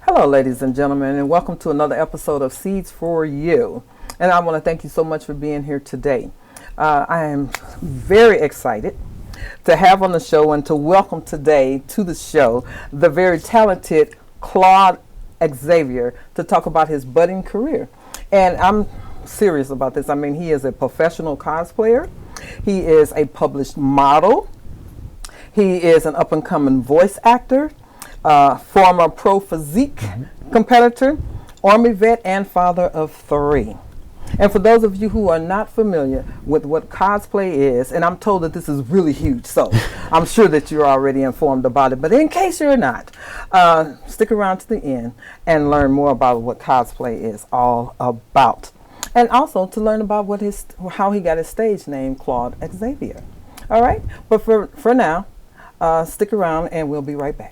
Hello, ladies and gentlemen, and welcome to another episode of Seeds for You. And I want to thank you so much for being here today. I am very excited to have on the show and to welcome today to the show the very talented Claude Xavier to talk about his budding career. And I'm serious about this. I mean, he is a professional cosplayer. He is a published model. He is an up-and-coming voice actor, former Pro-physique competitor, Army vet, and father of 3. And for those of you who are not familiar with what cosplay is, and I'm told that this is really huge, so I'm sure that you're already informed about it, but in case you're not, stick around to the end and learn more about what cosplay is all about. And also to learn about how he got his stage name, Claude Xavier. All right, but for now, stick around and we'll be right back.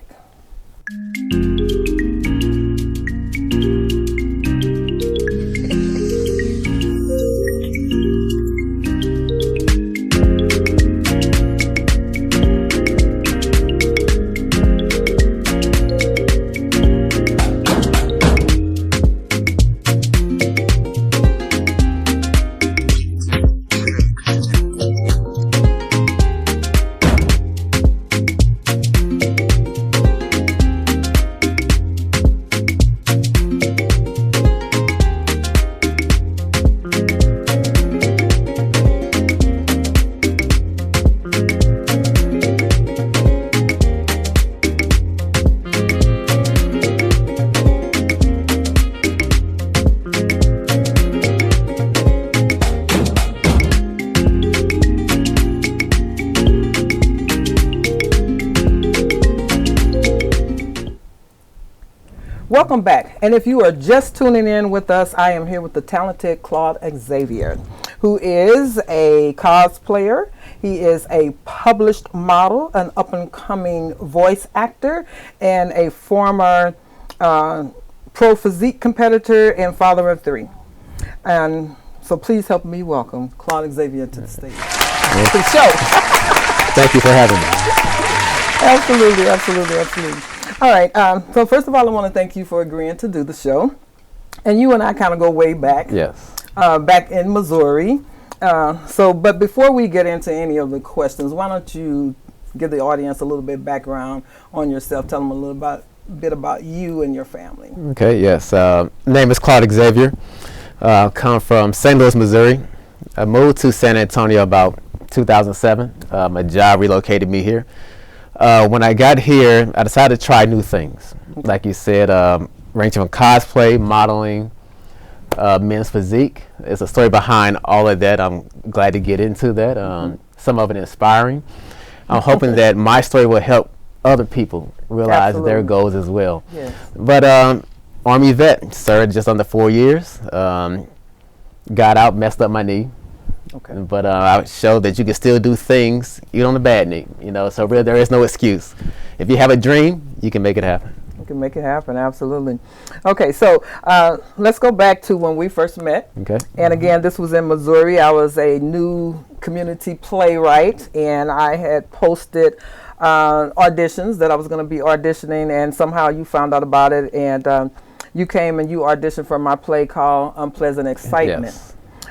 Welcome back. And if you are just tuning in with us, I am here with the talented Claude Xavier, who is a cosplayer. He is a published model, an up-and-coming voice actor, and a former pro-physique competitor and father of 3. And so please help me welcome Claude Xavier to the stage. To the show. Thank you for having me. Absolutely, absolutely, absolutely. All right. So first of all, I want to thank you for agreeing to do the show. And you and I kind of go way back. Yes. Back in Missouri. But before we get into any of the questions, why don't you give the audience a little bit background on yourself? Tell them a little bit about you and your family. Okay. Yes. Name is Claude Xavier. Come from St. Louis, Missouri. I moved to San Antonio about 2007. My job relocated me here. When I got here, I decided to try new things. Okay. Like you said, ranging from cosplay, modeling, men's physique. There's a story behind all of that. I'm glad to get into that. Some of it inspiring. I'm hoping that my story will help other people realize their goals as well. Yes. But Army vet, served just under 4 years. Got out, messed up my knee. Okay. But I showed that you can still do things even on a bad knee, so really there is no excuse. If you have a dream, you can make it happen. You can make it happen, absolutely. Okay, so let's go back to when we first met. Okay. And again, this was in Missouri. I was a new community playwright, and I had posted auditions that I was going to be auditioning, and somehow you found out about it, and you came and you auditioned for my play called Unpleasant Excitement. Yes.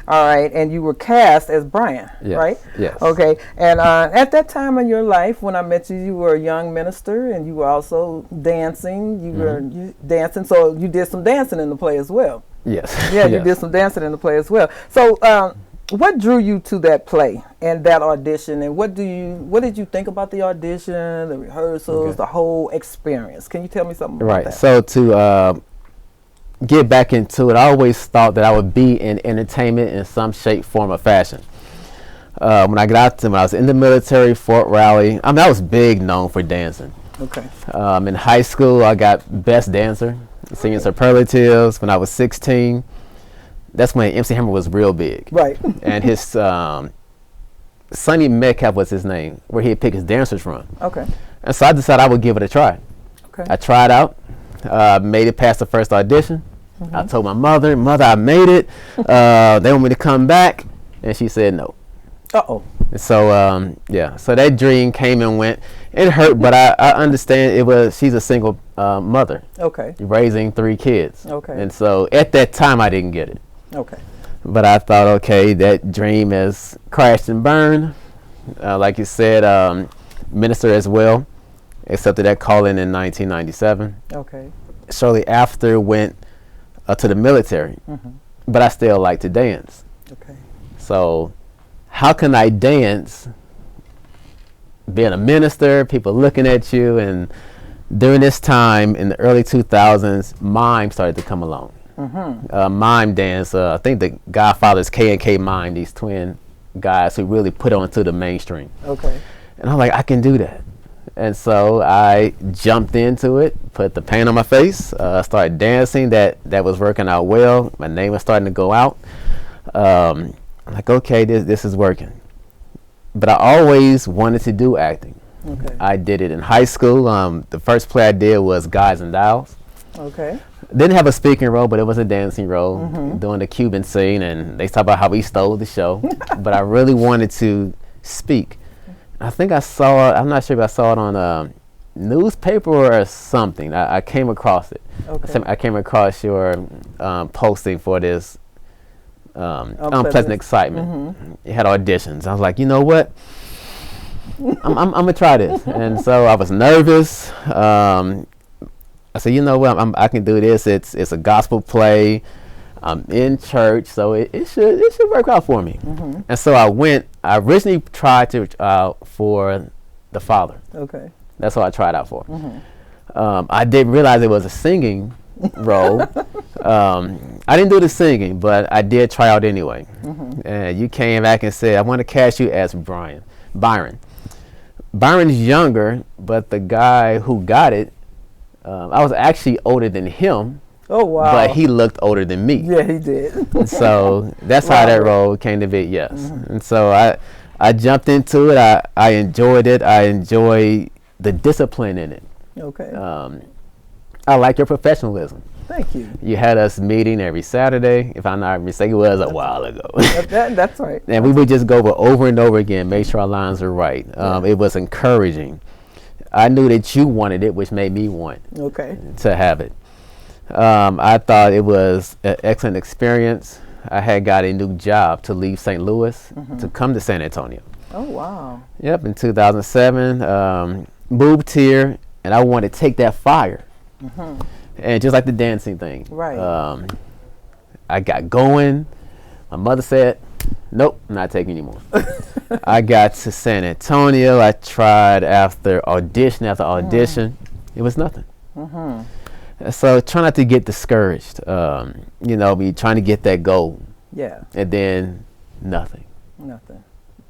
All right, and you were cast as Brian, Yes. right? Yes. Okay, and at that time in your life, when I met you, you were a young minister, and you were also dancing. You were dancing, so you did some dancing in the play as well. Yes. Yeah, Yes. you did some dancing in the play as well. So, what drew you to that play and that audition, and what did you think about the audition, the rehearsals, the whole experience? Can you tell me something about that? Right. So to get back into it, I always thought that I would be in entertainment in some shape, form, or fashion. When I was in the military, Fort Raleigh, I was big known for dancing. Okay. In high school, I got best dancer, singing superlatives. When I was 16, that's when MC Hammer was real big. Right. And his Sonny Metcalf was his name, where he'd pick his dancers from. Okay. And so I decided I would give it a try. Okay. I tried out, made it past the first audition. I told my mother, I made it. They want me to come back. And she said no. Uh-oh. So yeah, so that dream came and went. It hurt, but I understand she's a single mother. Okay. Raising 3 kids. Okay. And so at that time I didn't get it. Okay. But I thought, okay, that dream has crashed and burned. Like you said, minister as well. Accepted that calling in 1997. Okay. Shortly after, went to the military. Mm-hmm. But I still like to dance. Okay. So how can I dance being a minister, people looking at you? And during this time in the early 2000s, mime started to come along. Mm-hmm. Mime dance, I think the Godfathers K&K Mime, these twin guys who really put onto the mainstream. Okay. And I'm like, I can do that. And so I jumped into it, put the paint on my face, started dancing. That was working out well. My name was starting to go out. I'm like, okay, this is working. But I always wanted to do acting. Okay. I did it in high school. The first play I did was Guys and Dolls. Okay. Didn't have a speaking role, but it was a dancing role, doing the Cuban scene, and they talk about how we stole the show. But I really wanted to speak. I think I'm not sure if I saw it on a newspaper or something. I came across it. Okay. I came across your posting for this Unpleasant Excitement. Mm-hmm. It had auditions. I was like, you know what? I'm gonna try this. And so I was nervous. I said, you know what? I can do this. It's a gospel play. I'm in church, so it should work out for me. Mm-hmm. And so I went. I originally tried to for the Father. Okay. That's what I tried out for. Mm-hmm. I didn't realize it was a singing role. I didn't do the singing, but I did try out anyway. Mm-hmm. And you came back and said, I want to cast you as Byron. Byron's younger, but the guy who got it, I was actually older than him. Oh, wow. But he looked older than me. Yeah, he did. So that's how that role came to be, yes. Mm-hmm. And so I jumped into it. I enjoyed it. I enjoyed the discipline in it. Okay. I like your professionalism. Thank you. You had us meeting every Saturday. If I'm not mistaken, it was a while ago. That's right. And we would just go over and over again, make sure our lines were right. It was encouraging. I knew that you wanted it, which made me want to have it. I thought it was an excellent experience. I had got a new job to leave St. Louis to come to San Antonio. Oh, wow. Yep, in 2007. Moved here, and I wanted to take that fire. Mm-hmm. And just like the dancing thing. Right. I got going. My mother said, nope, I'm not taking anymore. I got to San Antonio. I tried after audition after audition. It was nothing. Mm-hmm. So try not to get discouraged. Be trying to get that goal. Yeah. And then nothing. Nothing.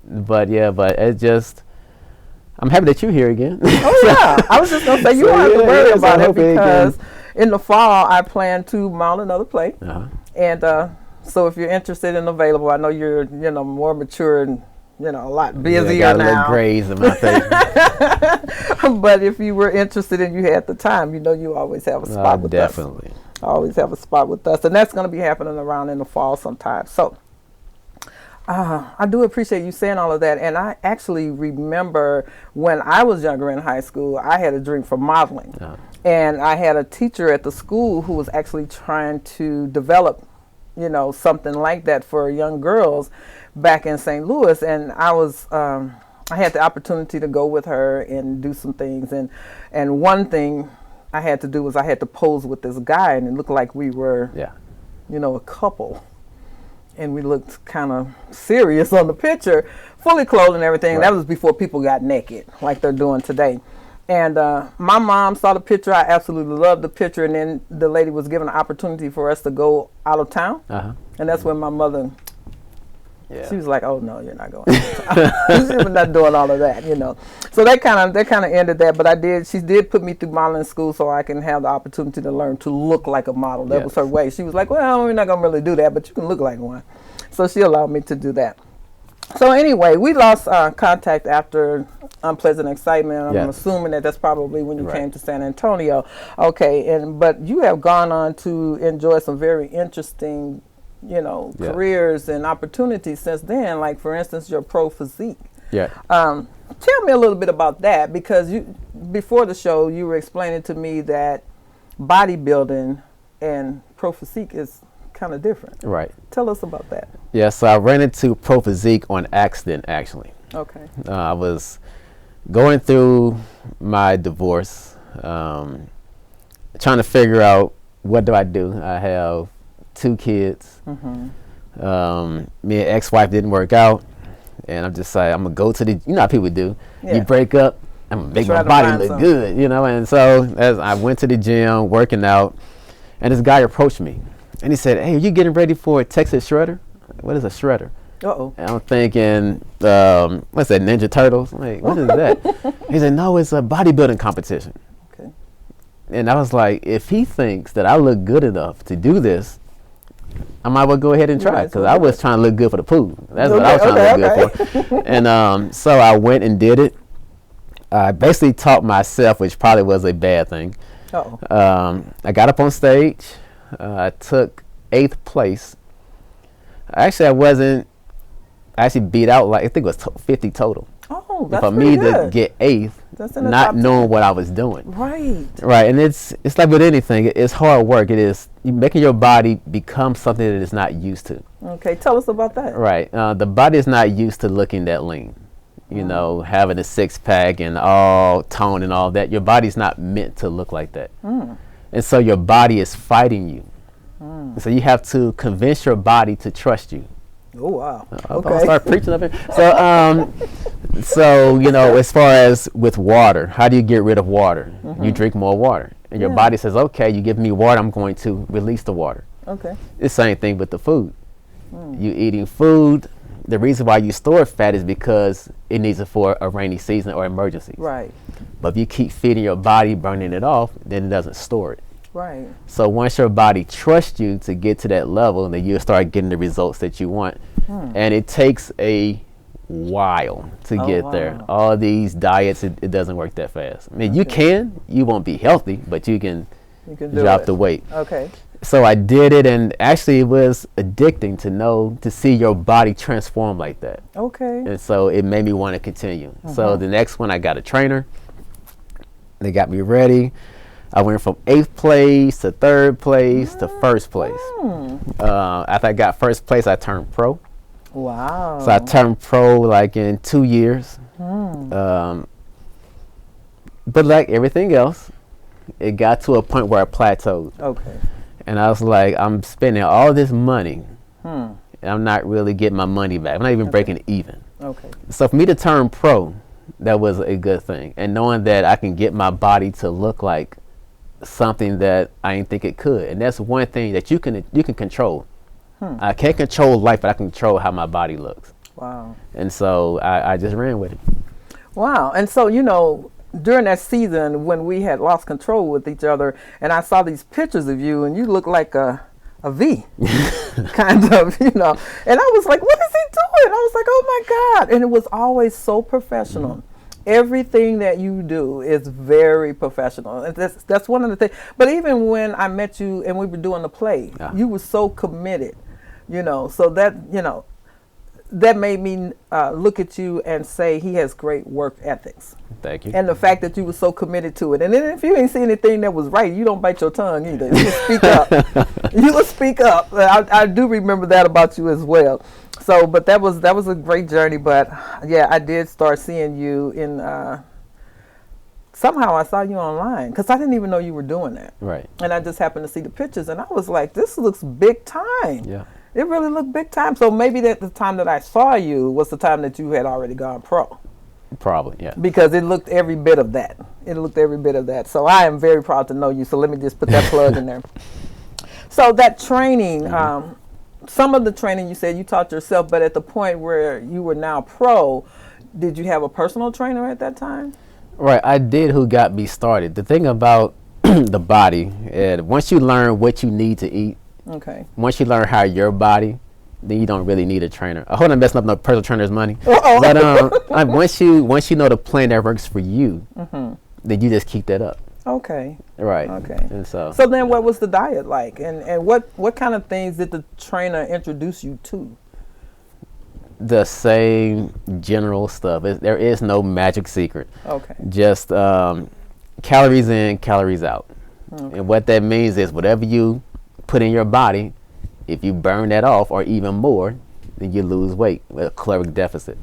But it's just, I'm happy that you're here again. Oh, yeah. I was just going to say, you don't have to worry about it because in the fall, I plan to mount another play. Uh-huh. And so if you're interested and available, I know you're, more mature and, a lot busier got now. A little grays in my face. But if you were interested and you had the time, you always have a spot with us. Definitely. Always have a spot with us. And that's going to be happening around in the fall sometime. So I do appreciate you saying all of that. And I actually remember when I was younger in high school, I had a dream for modeling. Uh-huh. And I had a teacher at the school who was actually trying to develop, something like that for young girls back in St. Louis. And I was, I had the opportunity to go with her and do some things. And one thing I had to do was I had to pose with this guy, and it looked like we were, a couple. And we looked kind of serious on the picture, fully clothed and everything. Right. That was before people got naked like they're doing today. And my mom saw the picture. I absolutely loved the picture. And then the lady was given an opportunity for us to go out of town. Uh-huh. And that's when my mother, she was like, "Oh no, you're not going out of town." She was not doing all of that, So that kind of ended that. But she did put me through modeling school so I can have the opportunity to learn to look like a model. That was her way. She was like, "Well, we're not gonna really do that, but you can look like one." So she allowed me to do that. So anyway, we lost contact after Unpleasant Excitement. I'm assuming that's probably when you came to San Antonio. Okay, but you have gone on to enjoy some very interesting careers and opportunities since then. Like, for instance, your Pro-physique. Yeah. Tell me a little bit about that, because before the show you were explaining to me that bodybuilding and Pro-physique is kind of different. Right. Tell us about that. Yeah, so I ran into Pro-physique on accident, actually. Okay. I was going through my divorce, trying to figure out what do I do. I have 2 kids. Me and ex-wife didn't work out, and I'm just like, I'm gonna go to the, how people do. Yeah. You break up, I'm gonna make my body look good, And so as I went to the gym, working out, and this guy approached me, and he said, "Hey, are you getting ready for a Texas shredder?" What is a shredder? Uh-oh. And I'm thinking, what's that, Ninja Turtles? Like, what is that? He said, "No, it's a bodybuilding competition." Okay. And I was like, if he thinks that I look good enough to do this, I might well go ahead and try, because I was trying to look good for the pool. That's what I was trying to look good for. And so I went and did it. I basically taught myself, which probably was a bad thing. Uh-oh. I got up on stage. I took 8th place. I actually beat out, like, I think it was 50 total. Oh, that's for pretty me good. to get 8th, That's in the not top knowing 10. what I was doing. Right. Right, and it's like with anything, it's hard work. It is making your body become something that it's not used to. Okay, tell us about that. Right, the body is not used to looking that lean. Having a 6-pack and all tone and all that. Your body's not meant to look like that. And so your body is fighting you. So you have to convince your body to trust you. Oh, wow. I'll start preaching up here. So, as far as with water, how do you get rid of water? You drink more water. And your body says, okay, you give me water, I'm going to release the water. Okay. It's the same thing with the food. You eating food, the reason why you store fat is because it needs it for a rainy season or emergencies. Right. But if you keep feeding your body, burning it off, then it doesn't store it. Right. So once your body trusts you to get to that level, then you'll start getting the results that you want. And it takes a while to get there. All these diets, it doesn't work that fast. I mean, you won't be healthy, but you can drop the weight. Okay. So I did it, and actually it was addicting to see your body transform like that. Okay. And so it made me want to continue. So the next one, I got a trainer. They got me ready. I went from 8th place to 3rd place to 1st place. After I got 1st place, I turned pro. Wow. So I turned pro like in 2 years. But like everything else, it got to a point where I plateaued. Okay. And I was like, I'm spending all this money, and I'm not really getting my money back. I'm not even breaking even. Okay. So for me to turn pro, that was a good thing. And knowing that I can get my body to look like something that I didn't think it could. And that's one thing that you can control. I can't control life, but I can control how my body looks. Wow. And so I just ran with it. Wow. And so, during that season when we had lost control with each other, and I saw these pictures of you, and you look like a V, kind of, And I was like, what is he doing? I was like, oh my God. And it was always so professional. Everything that you do is very professional. And that's one of the things. But even when I met you and we were doing the play, you were so committed, so that, that made me look at you and say he has great work ethics. Thank you. And the fact that you were so committed to it. And then if you ain't see anything that was right, you don't bite your tongue either. You will speak up. You will speak up. I do remember that about you as well. So, but that was a great journey. But yeah, I did start seeing you in, somehow I saw you online, because I didn't even know you were doing that. Right. And I just happened to see the pictures, and I was like, this looks big time. Yeah. It really looked big time. So maybe that the time that I saw you was the time that you had already gone pro. Probably, yeah. Because it looked every bit of that. It looked every bit of that. So I am very proud to know you. So let me just put that plug in there. So that training, some of the training you said you taught yourself, but at the point where you were now pro, did you have a personal trainer at that time? Right, I did, who got me started. The thing about the body, once you learn what you need to eat, once you learn how your body, then you don't really need a trainer. I hope I'm messing up no personal trainer's money. But once you know the plan that works for you, then you just keep that up. Okay. Right. Okay. And so Then what was the diet like? And what kind of things did the trainer introduce you to? the same general stuff. There is no magic secret. Okay. Just calories in, calories out. Okay. And what that means is whatever you put in your body, if you burn that off or even more, then you lose weight with a caloric deficit.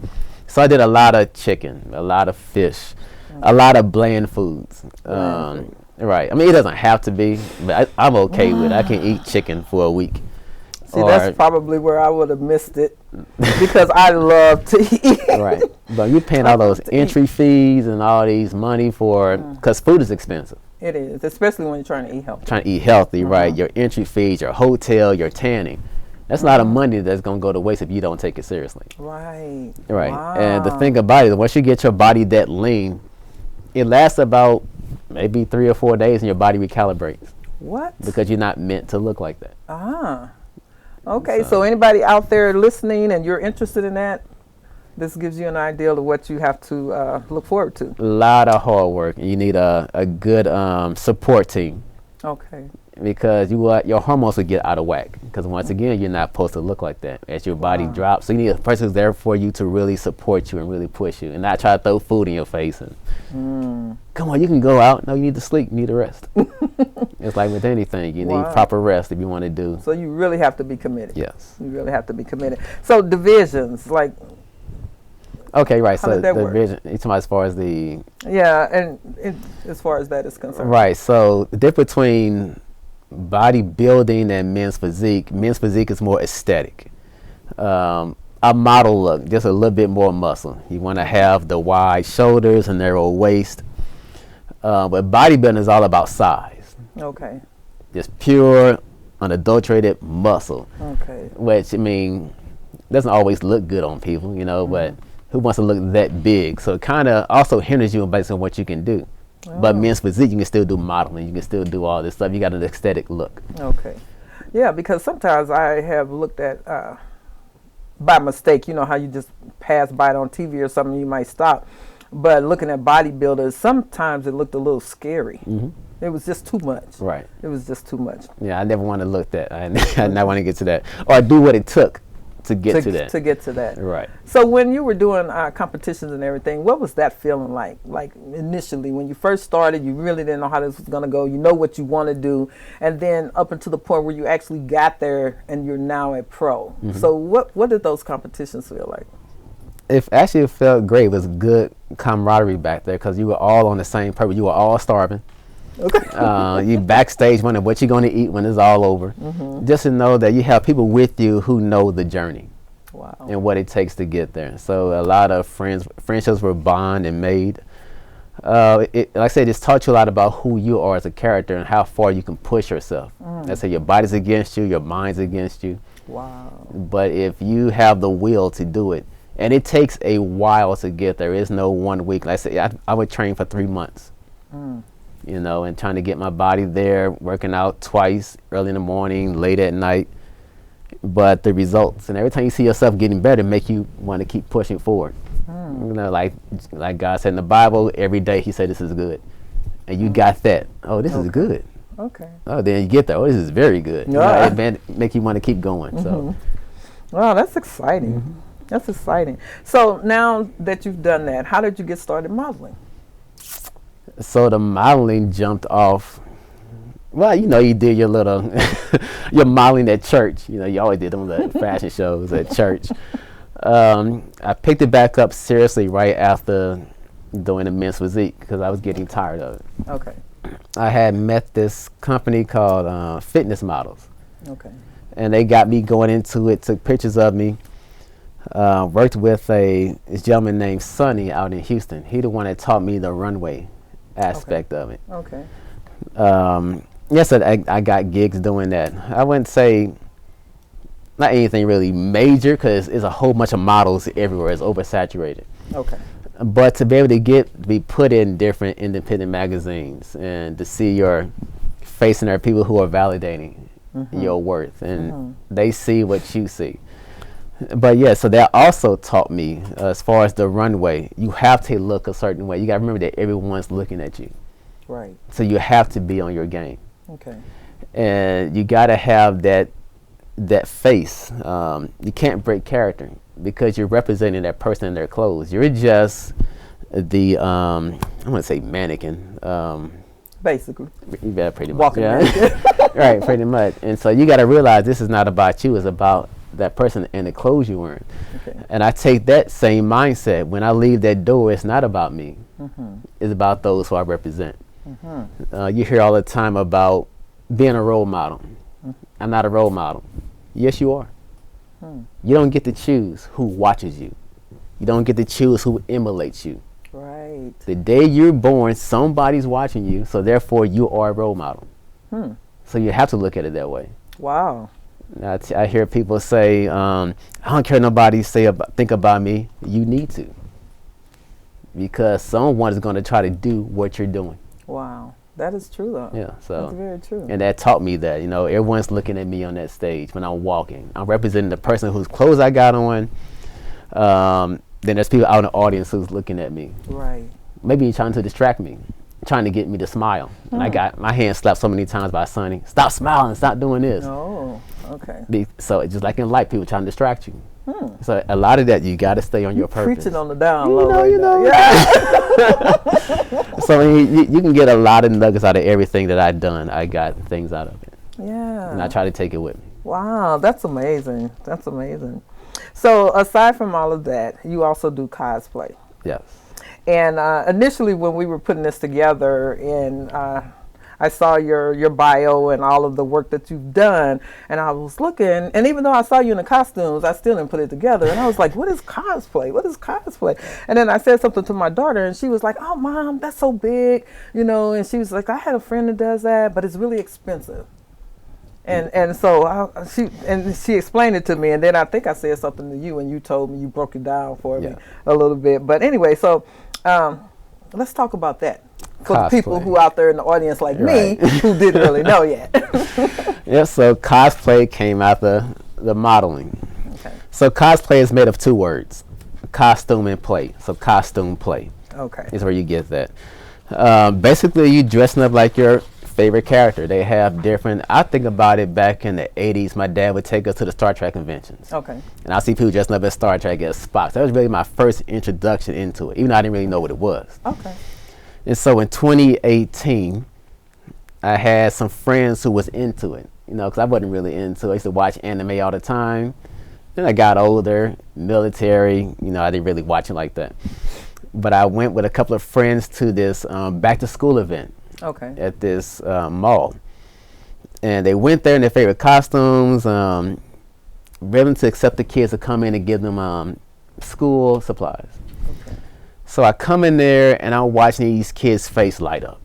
So I did a lot of chicken, a lot of fish, a lot of bland foods. Right. I mean, it doesn't have to be, but I'm okay with it. I can eat chicken for a week. See, that's probably where I would have missed it because I love to eat. Right. But you're paying all those entry fees and all these money for, because food is expensive. It is, especially when you're trying to eat healthy. Trying to eat healthy, right? Your entry fees, your hotel, your tanning. That's a lot of money that's going to go to waste if you don't take it seriously. Right. Right. Wow. And the thing about it, once you get your body that lean, it lasts about maybe 3 or 4 days and your body recalibrates. What? Because you're not meant to look like that. Ah. Okay, so anybody out there listening and you're interested in that, this gives you an idea of what you have to look forward to. A lot of hard work. You need a good support team. Okay. Because your hormones will get out of whack. Because once again, you're not supposed to look like that as your body drops. So you need a person who's there for you to really support you and really push you, and not try to throw food in your face and come on, you can go out. No, you need to sleep. You need to rest. It's like with anything, you need proper rest if you want to do. So you really have to be committed. Yes. You really have to be committed. So divisions, like. Okay, right. How So did that the work? vision, it's as far as the. Yeah, and as far as that is concerned. Right. So the difference between bodybuilding and men's physique is more aesthetic. A model look, just a little bit more muscle. You want to have the wide shoulders and narrow waist. But bodybuilding is all about size. Okay. Just pure, unadulterated muscle. Okay. Which, I mean, doesn't always look good on people, you know, but who wants to look that big? So it kind of also hinders you based on what you can do. But men's physique, you can still do modeling. You can still do all this stuff. You got an aesthetic look. Okay. Yeah, because sometimes I have looked at, by mistake, you know how you just pass by it on TV or something, you might stop. But looking at bodybuilders, sometimes it looked a little scary. It was just too much. Right. It was just too much. Yeah, I never want to look that. I never want to get to that. Or do what it took to get to that. To get to that. Right. So when you were doing competitions and everything, what was that feeling like? Like initially, when you first started, you really didn't know how this was going to go. You know what you want to do. And then up until the point where you actually got there and you're now a pro. So what did those competitions feel like? It actually felt great. It was good camaraderie back there because you were all on the same purpose. You were all starving. Okay. You backstage wondering what you're going to eat when it's all over. Just to know that you have people with you who know the journey. Wow. And what it takes to get there. So a lot of friendships were bond and made. Like I said, it's taught you a lot about who you are as a character and how far you can push yourself. Let's say your body's against you, your mind's against you. Wow. But if you have the will to do it, and it takes a while to get there. There is no 1 week. Like I said, I would train for 3 months. You know, and trying to get my body there, working out twice, early in the morning, late at night. But the results, and every time you see yourself getting better, make you want to keep pushing forward. You know, like God said in the Bible, every day He said, "This is good," and you got that. Oh, this is good. Okay. Oh, then you get there. Oh, this is very good. You know, it make you want to keep going. So, wow, that's exciting. That's exciting. So now that you've done that, how did you get started modeling? So the modeling jumped off. Well, you know, you did your little, your modeling at church. You know, you always did them the fashion shows at church. I picked it back up seriously right after doing the men's physique because I was getting tired of it. Okay. I had met this company called Fitness Models. Okay. And they got me going into it, took pictures of me. Worked with this gentleman named Sonny out in Houston. He the one that taught me the runway aspect of it. Okay. Yes, I got gigs doing that. I wouldn't say not anything really major because there's a whole bunch of models everywhere. It's oversaturated. Okay. But to be able to be put in different independent magazines and to see your face in there, people who are validating your worth and they see what you see. But yeah, so that also taught me as far as the runway, you have to look a certain way. You got to remember that everyone's looking at you. Right. So you have to be on your game. Okay. And you got to have that face. You can't break character because you're representing that person in their clothes. You're just the I want to say mannequin. Basically. Yeah, pretty much. Walking Yeah. Right, pretty much. And so you got to realize this is not about you. It's about that person and the clothes you're wearing. Okay. And I take that same mindset. When I leave that door, it's not about me. It's about those who I represent. You hear all the time about being a role model. I'm not a role model. Yes, you are. You don't get to choose who watches you. You don't get to choose who emulates you. Right. The day you're born, somebody's watching you, so therefore you are a role model. So you have to look at it that way. Wow. I hear people say, I don't care nobody think about me. You need to. Because someone is going to try to do what you're doing. Wow. That is true, though. Yeah, so that's very true. And that taught me that, everyone's looking at me on that stage when I'm walking. I'm representing the person whose clothes I got on. Then there's people out in the audience who's looking at me. Right. Maybe trying to distract me, trying to get me to smile. And I got my hand slapped so many times by Sonny. Stop smiling, stop doing this. Oh, okay. So it's just like in life, people trying to distract you. So a lot of that, you got to stay on your purpose. Preaching on the down low. Yeah. So you can get a lot of nuggets out of everything that I've done. I got things out of it. Yeah. And I try to take it with me. Wow, that's amazing. That's amazing. So aside from all of that, you also do cosplay. Yes. And initially when we were putting this together, and I saw your bio and all of the work that you've done, and I was looking, and even though I saw you in the costumes, I still didn't put it together. And I was like, what is cosplay? What is cosplay? And then I said something to my daughter, and she was like, oh, Mom, that's so big, and she was like, I had a friend that does that, but it's really expensive. And so she explained it to me, and then I think I said something to you, and you told me, you broke it down for me a little bit. But anyway, so let's talk about that for the people who out there in the audience like me who didn't really know yet. Yeah, so cosplay came out the modeling. Okay. So cosplay is made of two words, costume and play. So costume play. Okay. Is where you get that. Basically, you dressing up like your favorite character. They have different. I think about it back in the 80s. My dad would take us to the Star Trek conventions. Okay. And I see people dressing up as Star Trek as Spock. That was really my first introduction into it, even though I didn't really know what it was. Okay. And so in 2018, I had some friends who was into it, because I wasn't really into it. I used to watch anime all the time. Then I got older, military, I didn't really watch it like that. But I went with a couple of friends to this back to school event. Okay. At this mall, and they went there in their favorite costumes, willing to accept the kids to come in and give them school supplies. Okay. So I come in there and I'm watching these kids' face light up.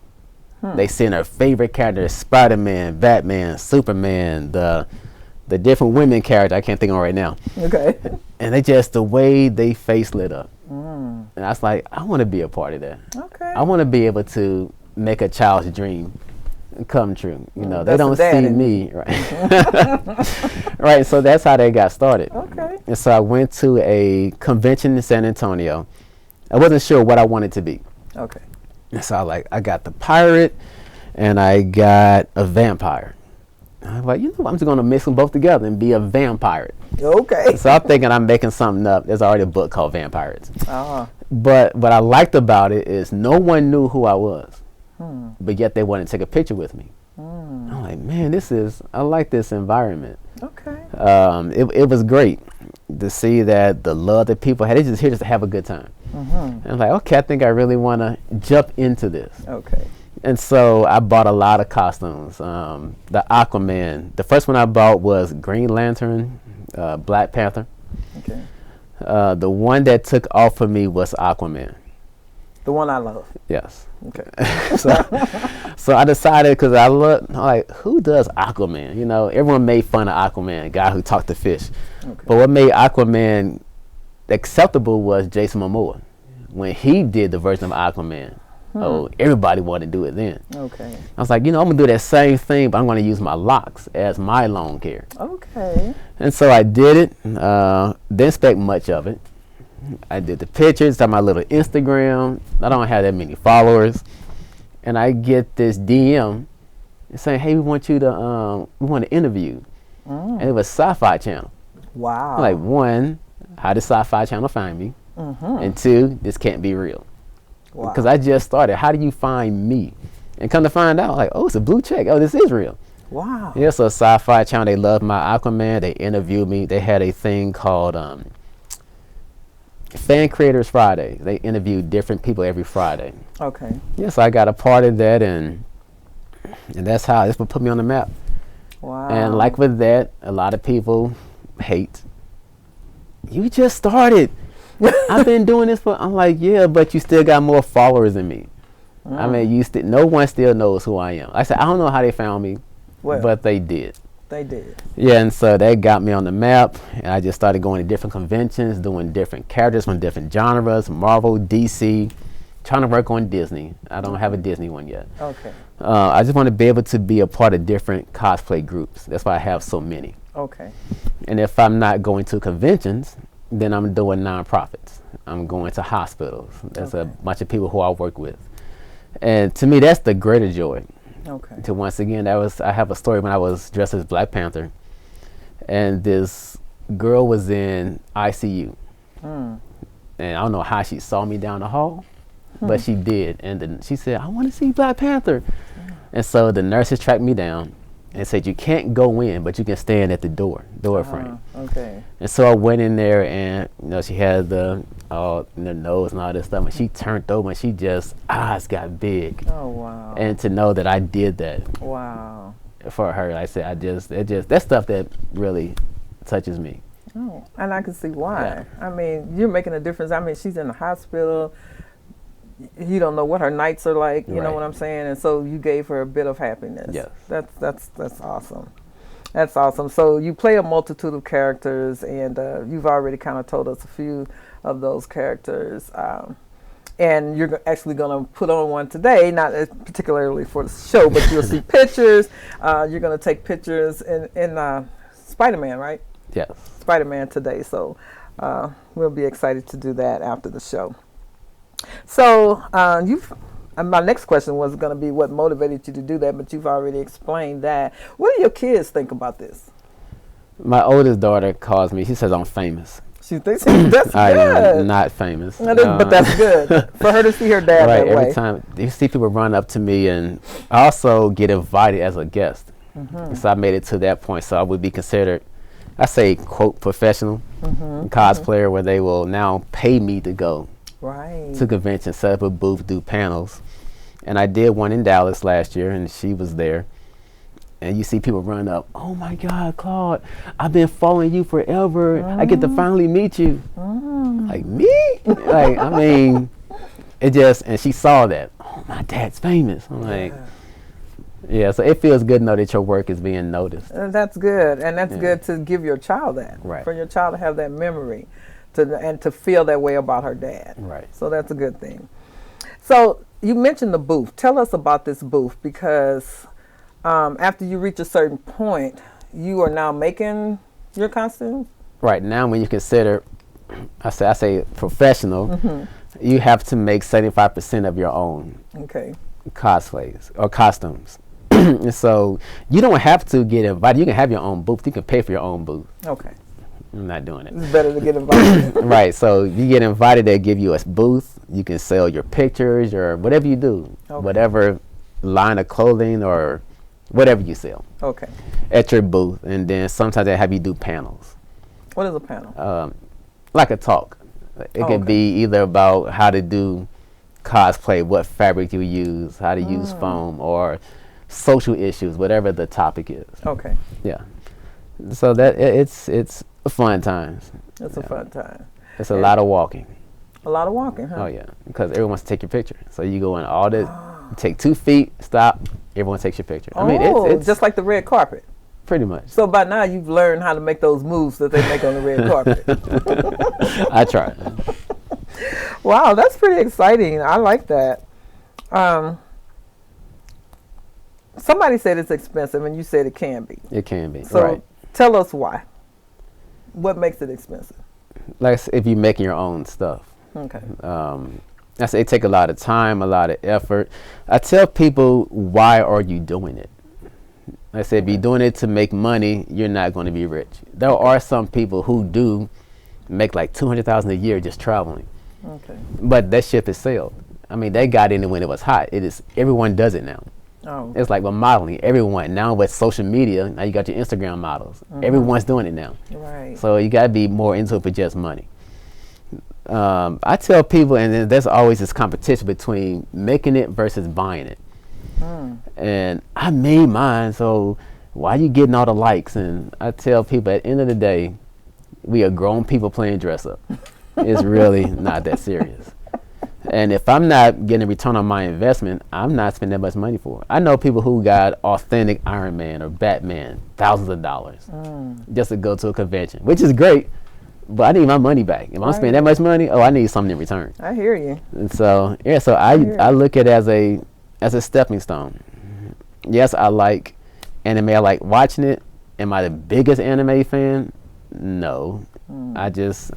They seen their favorite characters: Spider-Man, Batman, Superman, the different women characters I can't think of right now. Okay. And they just, the way they face lit up, and I was like, I want to be a part of that. Okay. I want to be able to make a child's dream come true. They don't see me, right? Right. So that's how they got started. Okay. And so I went to a convention in San Antonio. I wasn't sure what I wanted to be. Okay. And so I got the pirate, and I got a vampire. I'm like, I'm just gonna mix them both together and be a vampire. Okay. So I'm thinking I'm making something up. There's already a book called Vampires. But what I liked about it is no one knew who I was. But yet they wanted to take a picture with me. I'm like, man, I like this environment. Okay. It was great to see that the love that people had. They just here just to have a good time. And I'm like, okay, I think I really want to jump into this. Okay. And so I bought a lot of costumes. The Aquaman. The first one I bought was Green Lantern, Black Panther. Okay. The one that took off for me was Aquaman. The one I love. Yes. Okay. So I decided, because I'm like, who does Aquaman? Everyone made fun of Aquaman, a guy who talked to fish. Okay. But what made Aquaman acceptable was Jason Momoa. When he did the version of Aquaman, everybody wanted to do it then. Okay. I was like, I'm going to do that same thing, but I'm going to use my locks as my long hair. Okay. And so I did it. Didn't expect much of it. I did the pictures on my little Instagram. I don't have that many followers. and I get this DM saying, "Hey, we want to interview," and it was Sci-Fi Channel. Wow. Like, one, how did Sci-Fi Channel find me? And two, this can't be real. Wow. Because I just started. How do you find me? And come to find out, like, oh, it's a blue check. Oh, this is real. Wow. Yeah, so Sci-Fi Channel, they loved my Aquaman. They interviewed me. They had a thing called Fan Creators Friday. They interviewed different people every Friday. Okay. Yes, I got a part of that, and that's how this would put me on the map. Wow. And like with that, a lot of people hate. You just started. I've been doing this for. I'm like, yeah, but you still got more followers than me. I mean, no one still knows who I am. I said, I don't know how they found me, but they did. They did. Yeah, and so that got me on the map, and I just started going to different conventions, doing different characters from different genres, Marvel, DC, trying to work on Disney. I don't have a Disney one yet. Okay. I just want to be able to be a part of different cosplay groups. That's why I have so many. Okay. And if I'm not going to conventions, then I'm doing nonprofits. I'm going to hospitals. There's a bunch of people who I work with. And to me, that's the greater joy. Okay. To once again, I have a story when I was dressed as Black Panther, and this girl was in ICU, and I don't know how she saw me down the hall, but she did, and then she said, "I want to see Black Panther," and so the nurses tracked me down and said, "You can't go in, but you can stand at the door frame." Okay. And so I went in there, and she had the nose and all this stuff, and she turned over, and she just eyes got big. Oh wow. And to know that I did that Wow. for her, like I said, that's stuff that really touches me. Oh, and I can see why. Yeah. I mean, you're making a difference. I mean, she's in the hospital. You don't know what her nights are like. You know what I'm saying? And so you gave her a bit of happiness. Yes. That's awesome. That's awesome. So you play a multitude of characters, and you've already kind of told us a few of those characters. And you're actually going to put on one today, not particularly for the show, but you'll see pictures. You're going to take pictures in Spider-Man, right? Yes. Spider-Man today. So we'll be excited to do that after the show. So my next question was going to be what motivated you to do that, but you've already explained that. What do your kids think about this? My oldest daughter calls me. She says I'm famous. She thinks that's good. I am not famous. But that's good for her to see her dad right, that way. every time you see people run up to me, and I also get invited as a guest. So I made it to that point, so I would be considered, I say, quote, professional cosplayer, where they will now pay me to go to conventions, set up a booth, do panels. And I did one in Dallas last year, and she was there. And you see people run up, "Oh my God, Claude, I've been following you forever. I get to finally meet you." Like, me? Like, I mean, and she saw that. "Oh, my dad's famous." I'm like, yeah, so it feels good to know that your work is being noticed. That's good. And that's good to give your child that. Right. For your child to have that memory and to feel that way about her dad. Right. So that's a good thing. So you mentioned the booth. Tell us about this booth, because after you reach a certain point, you are now making your costumes? Right. Now when you consider, I say professional, you have to make 75% of your own cosplays or costumes. So you don't have to get invited. You can have your own booth. You can pay for your own booth. Okay. I'm not doing it. It's better to get invited. Right. So you get invited, they give you a booth. You can sell your pictures or whatever you do, whatever line of clothing or whatever you sell. Okay. At your booth, and then sometimes they have you do panels. What is a panel? Like a talk. It can be either about how to do cosplay, what fabric you use, how to use foam, or social issues, whatever the topic is. Okay. Yeah. So that it's a fun time. It's a fun time. It's a lot of walking. A lot of walking, huh? Oh yeah, because everyone wants to take your picture. So you go in all this, take 2 feet, stop. Everyone takes your picture. I mean, it's just like the red carpet. Pretty much. So by now you've learned how to make those moves that they make on the red carpet. I try. Wow, that's pretty exciting. I like that. Somebody said it's expensive, and you said it can be. It can be. So right. Tell us why. What makes it expensive? Like if you're making your own stuff. Okay. I say it take a lot of time, a lot of effort. I tell people, why are you doing it? I say, if you're doing it to make money, you're not going to be rich. There are some people who do make like $200,000 a year just traveling. Okay. But that ship has sailed. I mean, they got in it when it was hot. Everyone does it now. Oh. It's like with modeling. Everyone now with social media. Now you got your Instagram models. Everyone's doing it now. Right. So you got to be more into it for just money. I tell people, and then there's always this competition between making it versus buying it. And I made mine, so why are you getting all the likes? And I tell people, at the end of the day, we are grown people playing dress up. It's really not that serious. And if I'm not getting a return on my investment, I'm not spending that much money for it. I know people who got authentic Iron Man or Batman, thousands of dollars, just to go to a convention, which is great, but I need my money back. If I'm spending that much money, I need something in return. I hear you. And so, yeah, so I look at it as a stepping stone. Yes, I like anime. I like watching it. Am I the biggest anime fan? No. I just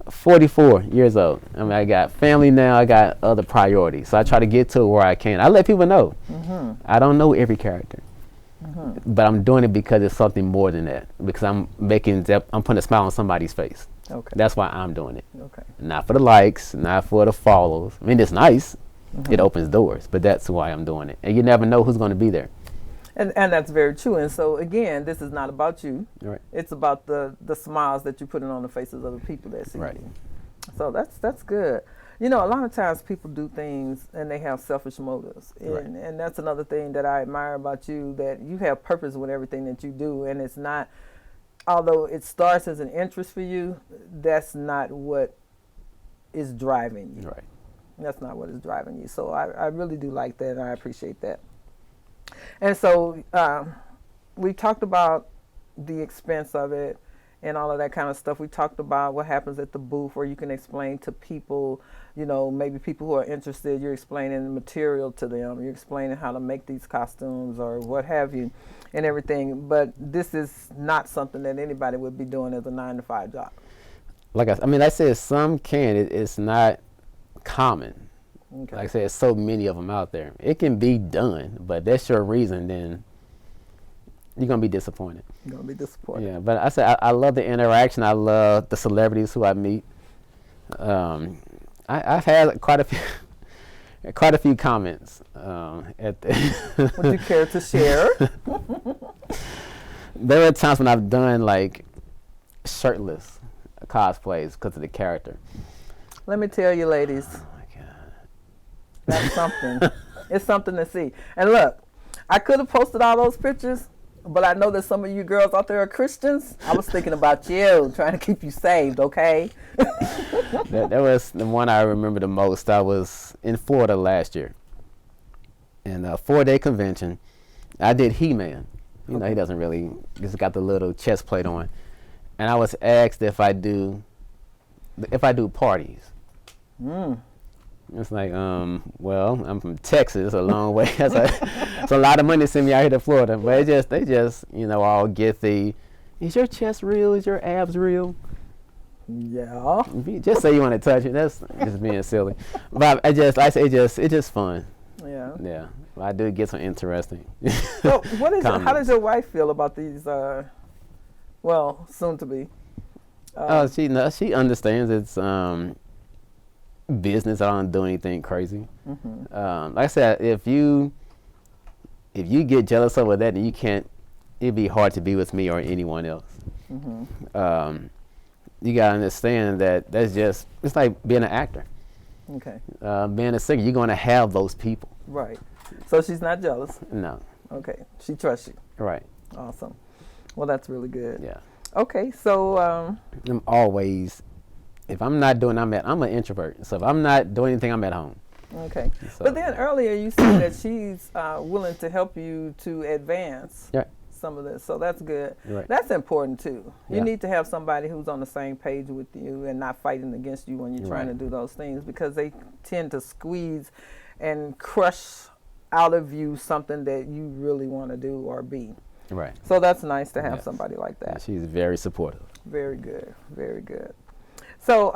44 years old. I mean, I got family now. I got other priorities. So I try to get to where I can. I let people know. I don't know every character, but I'm doing it because it's something more than that. Because I'm putting a smile on somebody's face. Okay. That's why I'm doing it. Okay. Not for the likes, not for the follows. I mean, it's nice. It opens doors, but that's why I'm doing it. And you never know who's going to be there. And that's very true. And so again, this is not about you. Right. It's about the smiles that you're putting on the faces of the people that see Right. you. So that's good. You know, a lot of times people do things and they have selfish motives. And that's another thing that I admire about you, that you have purpose with everything that you do. And it's not, although it starts as an interest for you, that's not what is driving you. Right. That's not what is driving you. So I really do like that, and I appreciate that. And so we talked about the expense of it and all of that kind of stuff. We talked about what happens at the booth, where you can explain to people, you know, maybe people who are interested, you're explaining the material to them, you're explaining how to make these costumes or what have you and everything. But this is not something that anybody would be doing as a 9-to-5 job. Like I said, some can. It's not common. Okay. Like I said, so many of them out there. It can be done, but that's your reason, then you're going to be disappointed. You're going to be disappointed. Yeah, but I said I love the interaction. I love the celebrities who I meet. I've had quite a few comments at the Would you care to share? There are times when I've done like shirtless cosplays because of the character. Let me tell you, ladies, Oh my God. that's something. It's something to see. And look, I could have posted all those pictures, but I know that some of you girls out there are Christians. I was thinking about you, trying to keep you saved, okay? That was the one I remember the most. I was in Florida last year, in a 4-day convention. I did He-Man. You know, he doesn't really, just got the little chest plate on. And I was asked if I do parties. It's like, well, I'm from Texas, a long way. It's a lot of money to send me out here to Florida. But they just, you know, all get the, is your chest real? Is your abs real? Yeah. Just say you want to touch it. That's just being silly. But it's just fun. Yeah. Yeah. I do get some interesting. So how does your wife feel about these, well, soon to be? She understands it's business. I don't do anything crazy. Like I said, if you get jealous over that, then you can't. It'd be hard to be with me or anyone else. You gotta understand that it's like being an actor. Okay. Being a singer, you're gonna have those people. Right. So she's not jealous. No. Okay. She trusts you. Right. Awesome. Well, that's really good. Yeah. Okay. So. I'm always, if I'm not doing, I'm an introvert. So if I'm not doing anything, I'm at home. Okay. So, But then earlier you said that she's willing to help you to advance some of this. So that's good. Right. That's important too. You Yeah. need to have somebody who's on the same page with you and not fighting against you when you're trying to do those things, because they tend to squeeze and crush out of you something that you really want to do or be. Right. So that's nice to have somebody like that. Yeah, she's very supportive. Very good. Very good. So,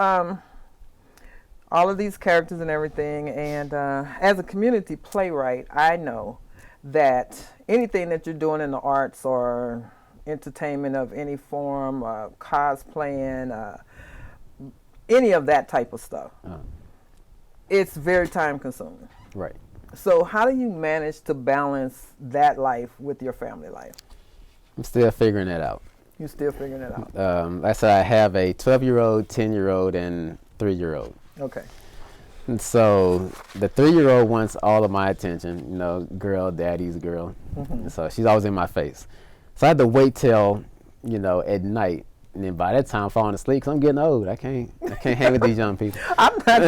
all of these characters and everything. And as a community playwright, I know that anything that you're doing in the arts or entertainment of any form, cosplaying, any of that type of stuff, it's very time consuming. Right. So how do you manage to balance that life with your family life? I'm still figuring that out. You're still figuring it out. Like I said, I have a 12-year-old, 10-year-old, and 3-year-old. Okay. And so the 3-year-old wants all of my attention, you know, girl, daddy's girl. Mm-hmm. So she's always in my face. So I had to wait till, you know, at night. And then by that time, falling asleep, because I'm getting old. I can't hang with these young people. I'm not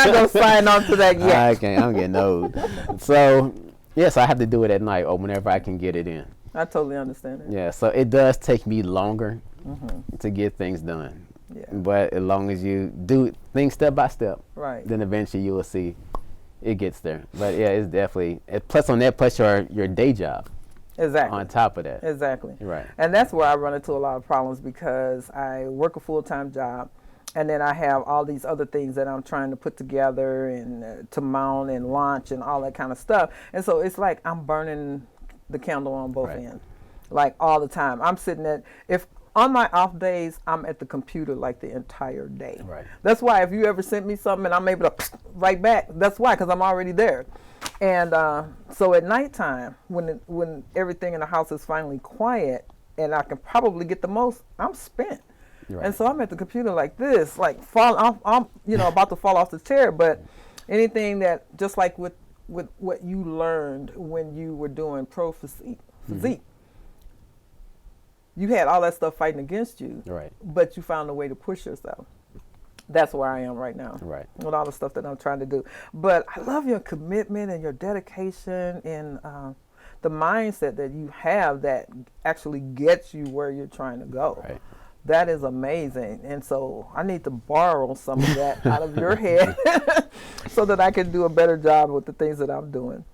gonna sign on to that yet. I can't. I'm getting old. So, yes, I have to do it at night or whenever I can get it in. I totally understand it. Yeah, so it does take me longer to get things done. Yeah. But as long as you do things step by step, Right. then eventually you will see it gets there. But yeah, it's definitely, plus your day job Exactly. on top of that. Exactly. Right. And that's where I run into a lot of problems because I work a full-time job, and then I have all these other things that I'm trying to put together and to mount and launch and all that kind of stuff. And so it's like I'm burning the candle on both ends, like all the time. I'm sitting on my off days, I'm at the computer like the entire day. Right. That's why if you ever sent me something and I'm able to write back, that's why, because I'm already there. And so at nighttime, when everything in the house is finally quiet and I can probably get the most, I'm spent. Right. And so I'm at the computer like this, like I'm about to fall off the chair. But anything that, just like with what you learned when you were doing Pro-physique, you had all that stuff fighting against you, Right. but you found a way to push yourself. That's where I am right now, Right. with all the stuff that I'm trying to do. But I love your commitment and your dedication and the mindset that you have that actually gets you where you're trying to go. Right. That is amazing. And so I need to borrow some of that out of your head so that I can do a better job with the things that I'm doing.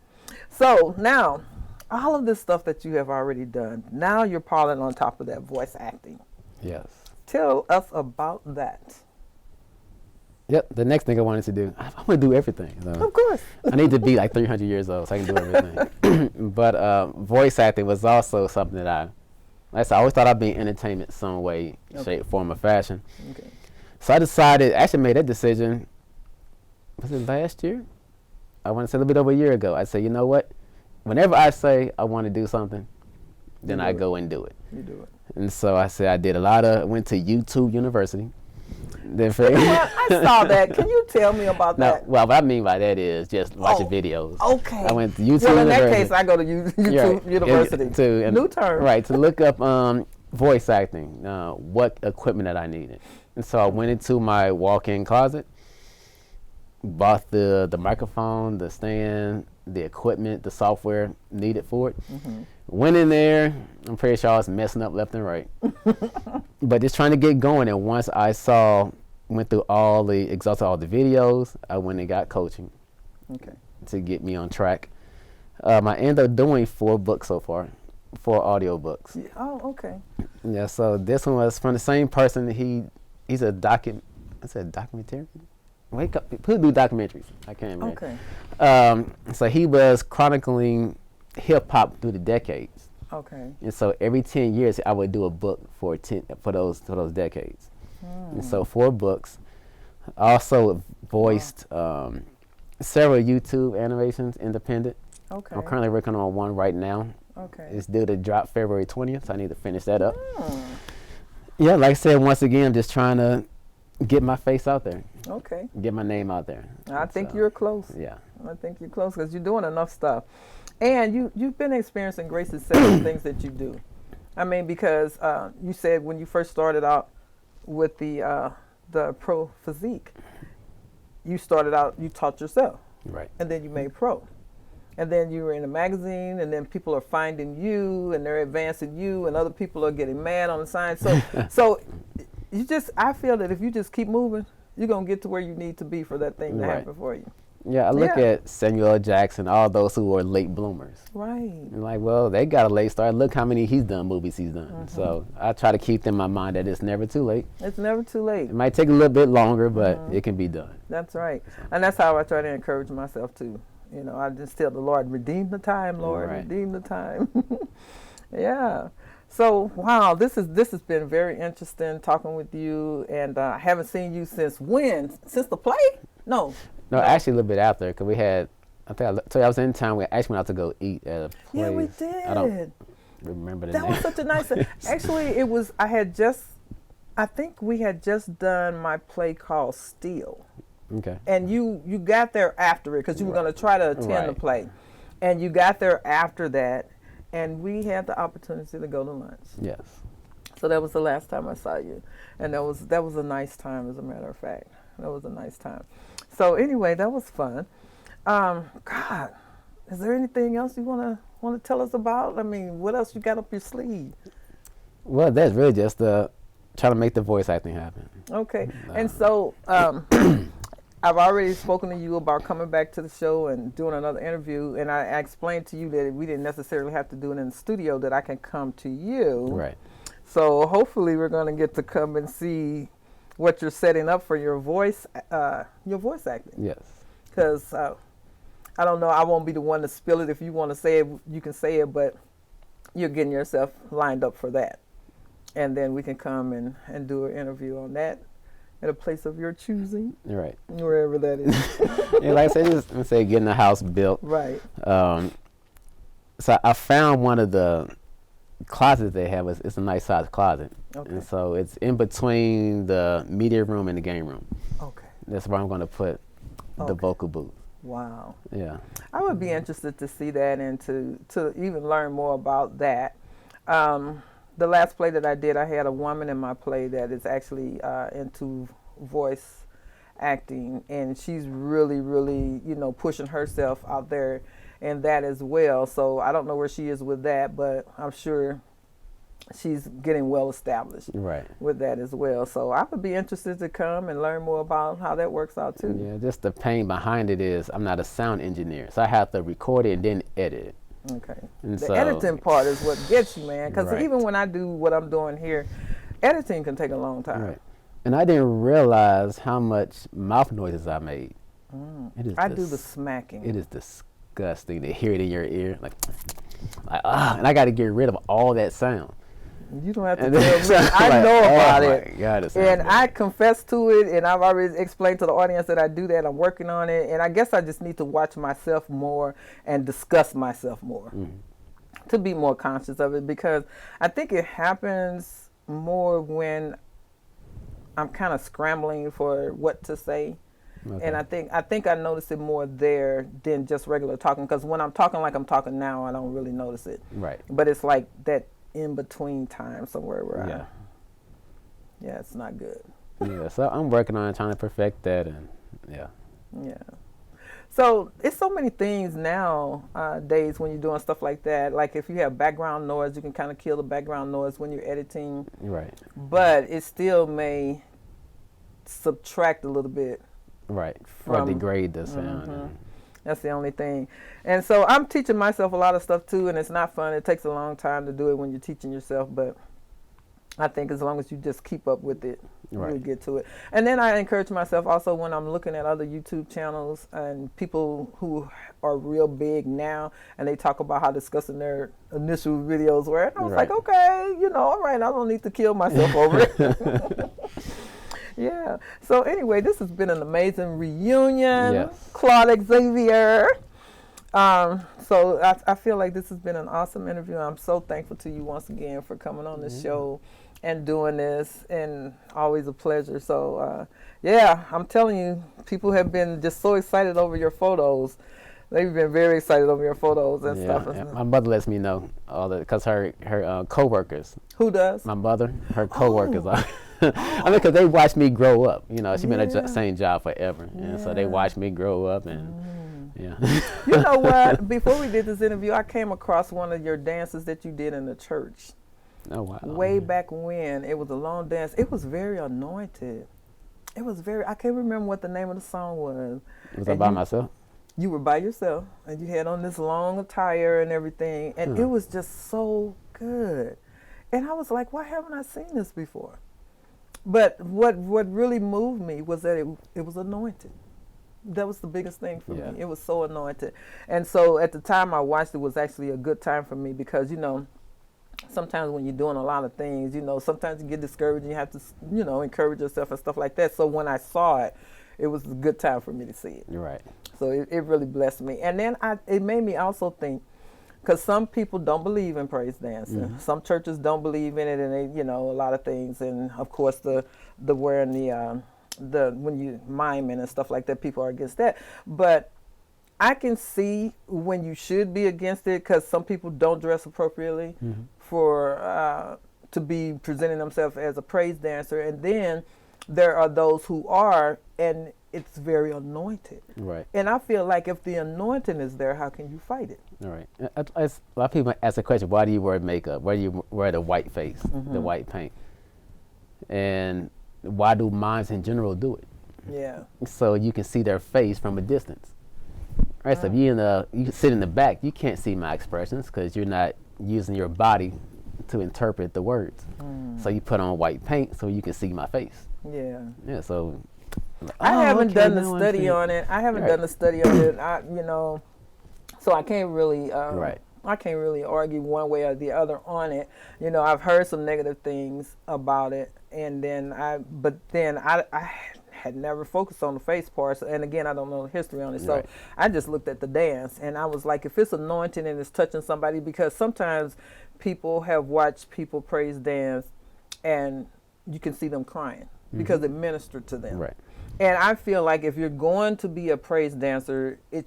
So now, all of this stuff that you have already done, now you're piling on top of that voice acting. Yes. Tell us about that. Yep. The next thing I wanted to do, I want to do everything. So Of course. I need to be like 300 years old so I can do everything. But voice acting was also something that I always thought I'd be in entertainment some way, shape, form, or fashion. Okay. So I decided, actually made that decision, was it last year? I want to say a little bit over a year ago. I said, you know what? Whenever I say I want to do something, then I go and do it. You do it. And so I said went to YouTube University. Then I saw that. Can you tell me about No, that? well, what I mean by that is just watching videos. Okay. I went to YouTube Well, in University. that case, I go to YouTube University. New term. Right, to look up voice acting, what equipment that I needed. And so I went into my walk-in closet, bought the microphone, the stand, the equipment, the software needed for it. Went in there. I'm pretty sure I was messing up left and right. But just trying to get going. And once I went through exhausted all the videos, I went and got coaching to get me on track. I ended up doing 4 books so far, 4 audio books. Yeah. Oh, okay. Yeah, so this one was from the same person. He's a documentarian. Wake up! Who do documentaries? I can't remember. Okay. So he was chronicling hip hop through the decades. Okay. And so every 10 years, I would do a book for those decades. And so 4 books. Also voiced several YouTube animations, independent. Okay. I'm currently working on one right now. Okay. It's due to drop February 20th, so I need to finish that up. Yeah, like I said, once again, I'm just trying to get my face out there. Okay. Get my name out there. I think you're close. Yeah. I think you're close because you're doing enough stuff. And you've been experiencing great success in things that you do. I mean, because you said when you first started out with the Pro-physique, you started out, you taught yourself. Right. And then you made Pro. And then you were in a magazine, and then people are finding you, and they're advancing you, and other people are getting mad on the sign. So I feel that if you just keep moving, you're going to get to where you need to be for that thing to happen for you. Yeah, I look at Samuel L. Jackson, all those who were late bloomers. Right. And like, well, they got a late start. Look how many movies he's done. So I try to keep in my mind that it's never too late. It's never too late. It might take a little bit longer, but it can be done. That's right. And that's how I try to encourage myself too. You know, I just tell the Lord, redeem the time, Lord, redeem the time. Yeah. So, wow, this has been very interesting talking with you, and I haven't seen you since when? Since the play? No, actually a little bit after, because we had, I think I was in town. We actually went out to go eat at a place. Yeah, we did. I don't remember the name. That was such a nice, actually, it was, I think we had just done my play called Steel. Okay. And you got there after it, because you were going to try to attend the play. And you got there after that, and we had the opportunity to go to lunch. Yes. So that was the last time I saw you. And that was a nice time, as a matter of fact. That was a nice time. So anyway, that was fun. God, is there anything else you want to tell us about? I mean, what else you got up your sleeve? Well, that's really just trying to make the voice acting happen. Okay. And so I've already spoken to you about coming back to the show and doing another interview, and I explained to you that we didn't necessarily have to do it in the studio, that I can come to you. Right. So hopefully we're going to get to come and see what you're setting up for your voice acting. Yes. Because I don't know, I won't be the one to spill it. If you want to say it, you can say it, but you're getting yourself lined up for that. And then we can come and do an interview on that at a place of your choosing. Right. Wherever that is. Yeah, like I said, getting the house built. Right. So I found one of the closets they have. It's a nice size closet. Okay. And so it's in between the media room and the game room. Okay. That's where I'm going to put the vocal booth. Wow. Yeah. I would be interested to see that and to even learn more about that. The last play that I did, I had a woman in my play that is actually into voice acting, and she's really, really, pushing herself out there in that as well. So I don't know where she is with that, but I'm sure she's getting well established with that as well. So I would be interested to come and learn more about how that works out too. Yeah, just the pain behind it is I'm not a sound engineer, so I have to record it and then edit it. Okay. And the editing part is what gets you, man. Because even when I do what I'm doing here, editing can take a long time. Right. And I didn't realize how much mouth noises I made. I do the smacking. It is disgusting to hear it in your ear, like and I got to get rid of all that sound. You don't have to tell me. I know about it. God, and I confess to it, and I've already explained to the audience that I do that. I'm working on it, and I guess I just need to watch myself more and discuss myself more to be more conscious of it, because I think it happens more when I'm kind of scrambling for what to say. Okay. And I think I notice it more there than just regular talking, because when I'm talking like I'm talking now, I don't really notice it. Right. But it's like that in between time somewhere where it's not good. Yeah, so I'm working on it, trying to perfect that, and yeah. So it's so many things nowadays when you're doing stuff like that. Like if you have background noise, you can kind of kill the background noise when you're editing. Right. But it still may subtract a little bit. Right. Or degrade the sound. That's the only thing. And so I'm teaching myself a lot of stuff too, and it's not fun. It takes a long time to do it when you're teaching yourself, but I think as long as you just keep up with it, you'll get to it. And then I encourage myself also when I'm looking at other YouTube channels and people who are real big now, and they talk about how disgusting their initial videos were. And I was like, okay, all right, I don't need to kill myself over it. Yeah. So anyway, this has been an amazing reunion. Yes. Claude Xavier. So I feel like this has been an awesome interview. I'm so thankful to you once again for coming on the show and doing this, and always a pleasure. So I'm telling you, people have been just so excited over your photos. They've been very excited over your photos and stuff. Yeah. My mother lets me know all that, because her co-workers. Who does? My mother, her co-workers are. I mean, because they watched me grow up. She's been at the same job forever, and so they watched me grow up, and You know what? Before we did this interview, I came across one of your dances that you did in the church. Oh wow! Way back when, it was a long dance. It was very anointed. It was very. I can't remember what the name of the song was. Was I by myself? You were by yourself, and you had on this long attire and everything, and it was just so good. And I was like, why haven't I seen this before? But what really moved me was that it was anointed. That was the biggest thing for me. It was so anointed. And so at the time I watched it was actually a good time for me because, you know, sometimes when you're doing a lot of things, you know, sometimes you get discouraged and you have to, you know, encourage yourself and stuff like that. So when I saw it, it was a good time for me to see it. You're right. So it really blessed me. And then it made me also think, because some people don't believe in praise dancing. Mm-hmm. Some churches don't believe in it, and they, you know, a lot of things. And of course, the wearing the when you miming and stuff like that, people are against that. But I can see when you should be against it, because some people don't dress appropriately for to be presenting themselves as a praise dancer, and then there are those who are, and it's very anointed. Right. And I feel like if the anointing is there, how can you fight it? All right. A lot of people ask the question, why do you wear makeup? Why do you wear the white face, the white paint? And why do mimes in general do it? Yeah. So you can see their face from a distance. Right. So if you can sit in the back, you can't see my expressions because you're not using your body to interpret the words. So you put on white paint so you can see my face. Yeah. Yeah. So I haven't done the study on it. I haven't done the study on it. You know, so I can't really. I can't really argue one way or the other on it. You know, I've heard some negative things about it, and then I had never focused on the face parts, and again, I don't know the history on it, so I just looked at the dance, and I was like, if it's anointing and it's touching somebody, because sometimes people have watched people praise dance, and you can see them crying because it ministered to them. Right. And I feel like if you're going to be a praise dancer, it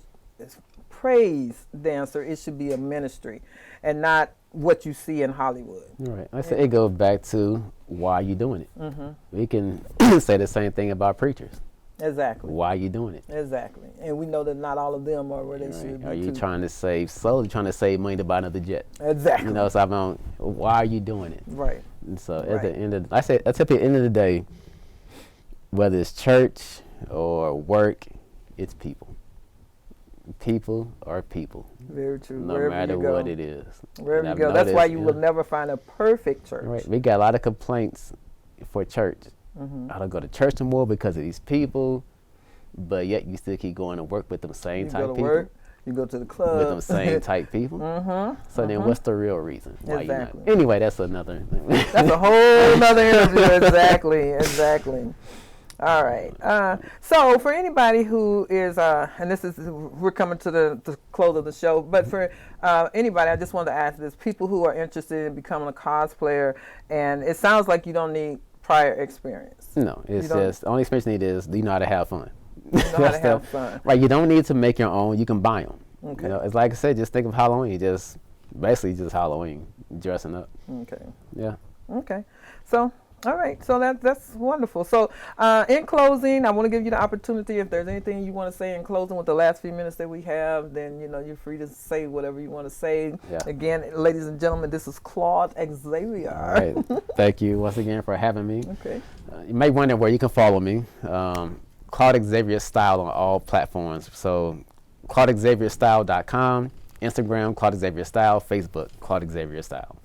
should be a ministry and not what you see in Hollywood. Right. I say it goes back to why are you doing it? We can say the same thing about preachers. Exactly. Why are you doing it? Exactly. And we know that not all of them are where they should be. Are you trying to save souls? You're trying to save money to buy another jet? Exactly. You know, so why are you doing it? Right. And so at the end of at the end of the day, whether it's church or work, it's people. People are people. Very true. No matter what it is. Wherever you go. That's why you will never find a perfect church. Right. We got a lot of complaints for church. I don't go to church anymore because of these people, but yet you still keep going to work with them same type people. Work, you go to the club with them same type people. So then, what's the real reason why you're not? Anyway, that's another. That's a whole other interview. Exactly. All right. So for anybody who is, and we're coming to the close of the show, but for anybody, I just wanted to ask this: people who are interested in becoming a cosplayer, and it sounds like you don't need prior experience. No, it's just the only experience you need is, do you know how to have fun? You know how to have fun. Right, you don't need to make your own. You can buy them. Okay. You know, it's like I said, just think of Halloween. Basically just Halloween, dressing up. Okay. Yeah. Okay. So, all right. So that's wonderful. So, in closing, I want to give you the opportunity. If there's anything you want to say in closing with the last few minutes that we have, then you're free to say whatever you want to say. Yeah. Again, ladies and gentlemen, this is Claude Xavier. All right. Thank you once again for having me. Okay. You may wonder where you can follow me. Claude Xavier Style on all platforms. So, ClaudeXavierStyle.com, Instagram Claude Xavier Style, Facebook Claude Xavier Style.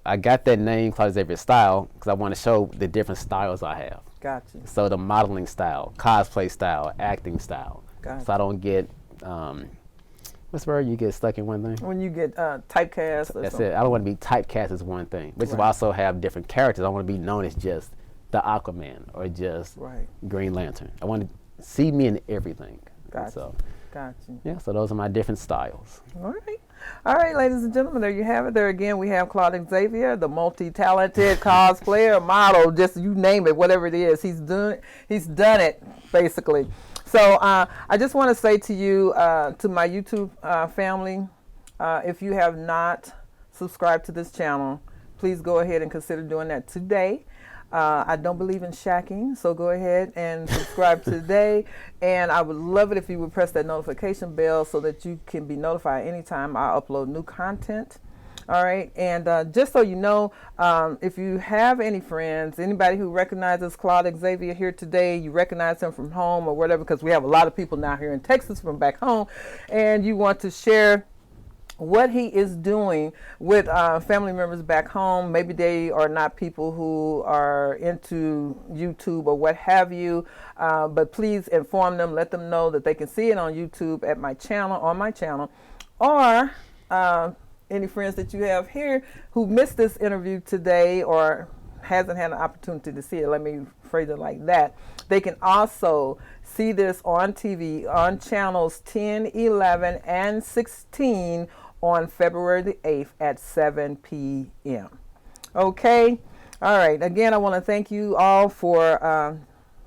I got that name, Claude Xavier Style, because I want to show the different styles I have. Gotcha. So the modeling style, cosplay style, acting style. Gotcha. So I don't get, what's the word? You get stuck in one thing? When you get typecast or That's something. it. I don't want to be typecast as one thing. But I also have different characters. I want to be known as just the Aquaman or just Green Lantern. I want to see me in everything. Gotcha. So, gotcha. Yeah, so those are my different styles. All right, ladies and gentlemen, there you have it. There again, we have Claude Xavier, the multi-talented cosplayer, model, just you name it, whatever it is. He's done it, basically. So I just want to say to you, to my YouTube family, if you have not subscribed to this channel, please go ahead and consider doing that today. I don't believe in shacking, so go ahead and subscribe today. And I would love it if you would press that notification bell so that you can be notified anytime I upload new content. All right, and just so you know, if you have any friends, anybody who recognizes Claude Xavier here today, you recognize him from home or whatever, because we have a lot of people now here in Texas from back home, and you want to share what he is doing with family members back home. Maybe they are not people who are into YouTube or what have you, but please inform them, let them know that they can see it on YouTube at my channel, on my channel, or any friends that you have here who missed this interview today or hasn't had an opportunity to see it, let me phrase it like that, they can also see this on TV on channels 10, 11, and 16 on February the 8th at 7 p.m. Okay? All right. Again, I want to thank you all for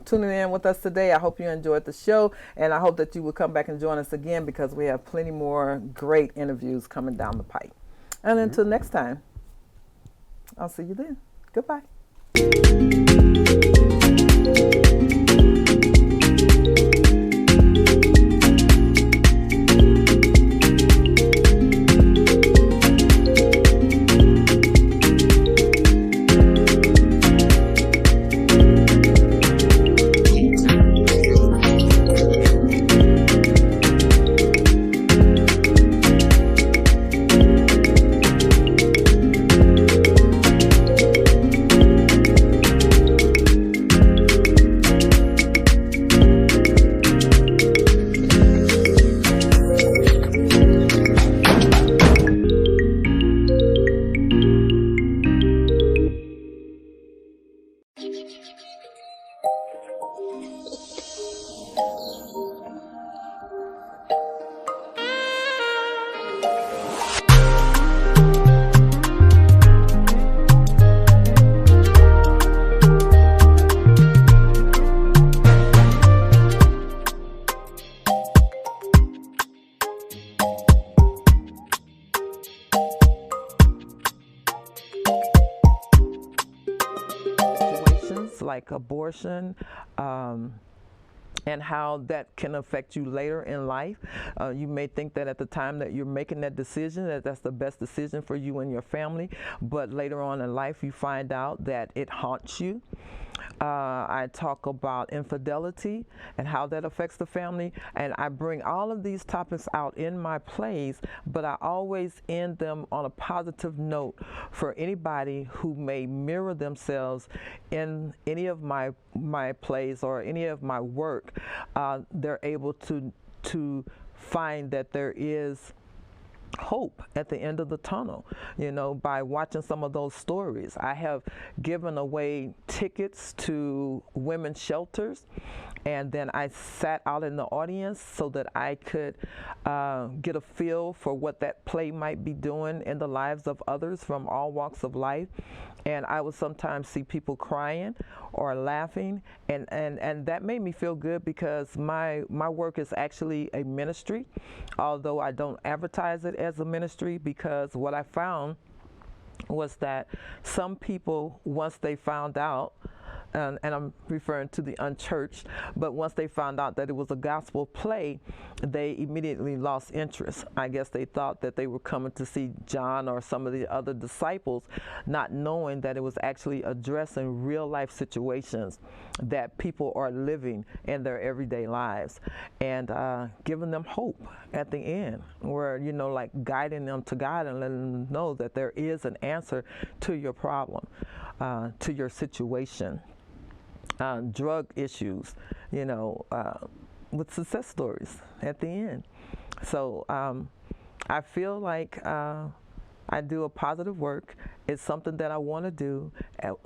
tuning in with us today. I hope you enjoyed the show, and I hope that you will come back and join us again, because we have plenty more great interviews coming down the pipe. And until next time, I'll see you then. Goodbye. Like abortion, and how that can affect you later in life. You may think that at the time that you're making that decision, that that's the best decision for you and your family, but later on in life you find out that it haunts you. I talk about infidelity and how that affects the family, and I bring all of these topics out in my plays, but I always end them on a positive note for anybody who may mirror themselves in any of my plays or any of my work. They're able to find that there is hope at the end of the tunnel, you know, by watching some of those stories. I have given away tickets to women's shelters, and then I sat out in the audience so that I could get a feel for what that play might be doing in the lives of others from all walks of life. And I would sometimes see people crying or laughing, and that made me feel good, because my work is actually a ministry, although I don't advertise it as a ministry, because what I found was that some people, once they found out, and I'm referring to the unchurched, but once they found out that it was a gospel play, they immediately lost interest. I guess they thought that they were coming to see John or some of the other disciples, not knowing that it was actually addressing real life situations that people are living in their everyday lives, and giving them hope at the end, where, you know, like guiding them to God and letting them know that there is an answer to your problem, to your situation. Drug issues, you know, with success stories at the end. So I feel like I do a positive work. It's something that I want to do,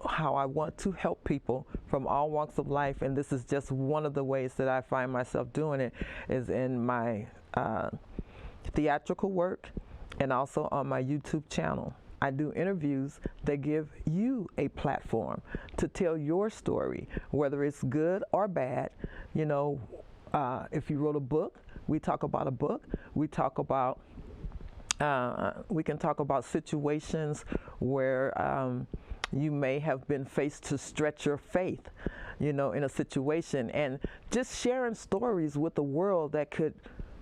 how I want to help people from all walks of life, and this is just one of the ways that I find myself doing it, is in my theatrical work and also on my YouTube channel. I do interviews that give you a platform to tell your story, whether it's good or bad. You know, if you wrote a book, we talk about a book. We talk about, we can talk about situations where you may have been faced to stretch your faith, you know, in a situation, and just sharing stories with the world that could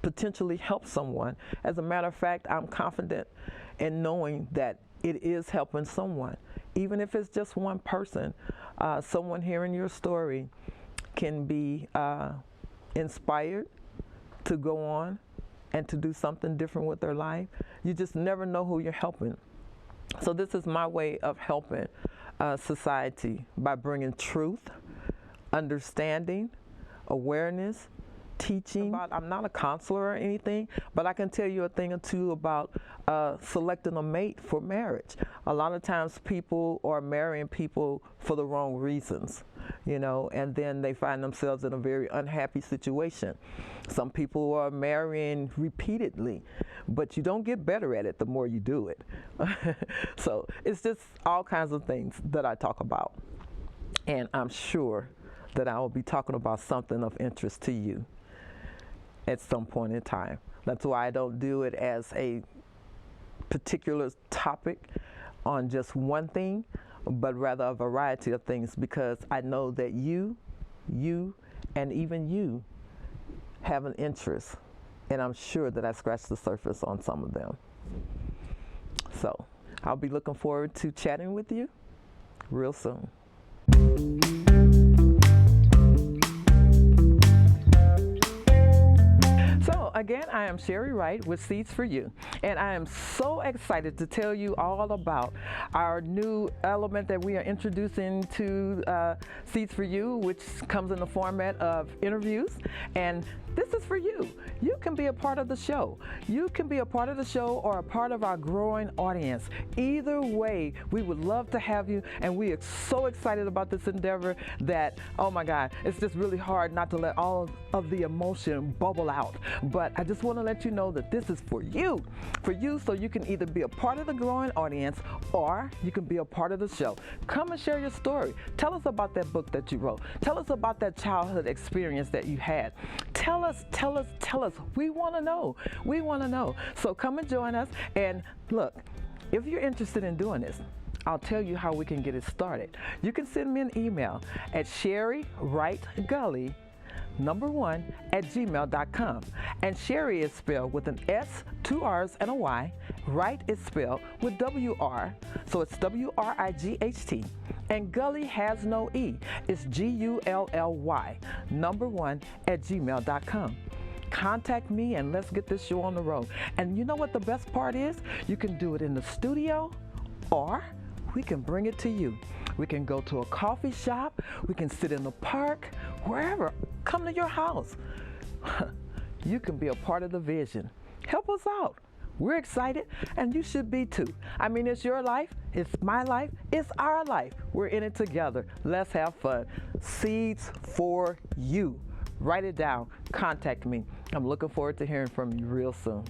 potentially help someone. As a matter of fact, I'm confident and knowing that it is helping someone. Even if it's just one person, someone hearing your story can be inspired to go on and to do something different with their life. You just never know who you're helping. So this is my way of helping society by bringing truth, understanding, awareness, teaching. I'm not a counselor or anything, but I can tell you a thing or two about selecting a mate for marriage. A lot of times people are marrying people for the wrong reasons, you know, and then they find themselves in a very unhappy situation. Some people are marrying repeatedly, but you don't get better at it the more you do it. So it's just all kinds of things that I talk about. And I'm sure that I will be talking about something of interest to you at some point in time. That's why I don't do it as a particular topic on just one thing, but rather a variety of things, because I know that you, and even you have an interest, and I'm sure that I scratched the surface on some of them. So I'll be looking forward to chatting with you real soon. So again, I am Sherry Wright with Seeds for You, and I am so excited to tell you all about our new element that we are introducing to Seeds for You, which comes in the format of interviews. And this is for you. You can be a part of the show. You can be a part of the show or a part of our growing audience. Either way, we would love to have you, and we are so excited about this endeavor that, oh my God, it's just really hard not to let all of the emotion bubble out. But I just want to let you know that this is for you, so you can either be a part of the growing audience or you can be a part of the show. Come and share your story. Tell us about that book that you wrote. Tell us about that childhood experience that you had. Tell us. We want to know. We want to know. So come and join us. And look, if you're interested in doing this, I'll tell you how we can get it started. You can send me an email at sherrywrightgully1@gmail.com. And Sherry is spelled with an S, 2 R's, and a Y. Wright is spelled with W-R, so it's W-R-I-G-H-T. And Gully has no E. It's G-U-L-L-Y, 1@gmail.com. Contact me and let's get this show on the road. And you know what the best part is? You can do it in the studio, or we can bring it to you. We can go to a coffee shop, we can sit in the park, wherever. Come to your house. You can be a part of the vision. Help us out. We're excited, and you should be too. I mean, it's your life, it's my life, it's our life. We're in it together. Let's have fun. Seeds for You. Write it down. Contact me. I'm looking forward to hearing from you real soon.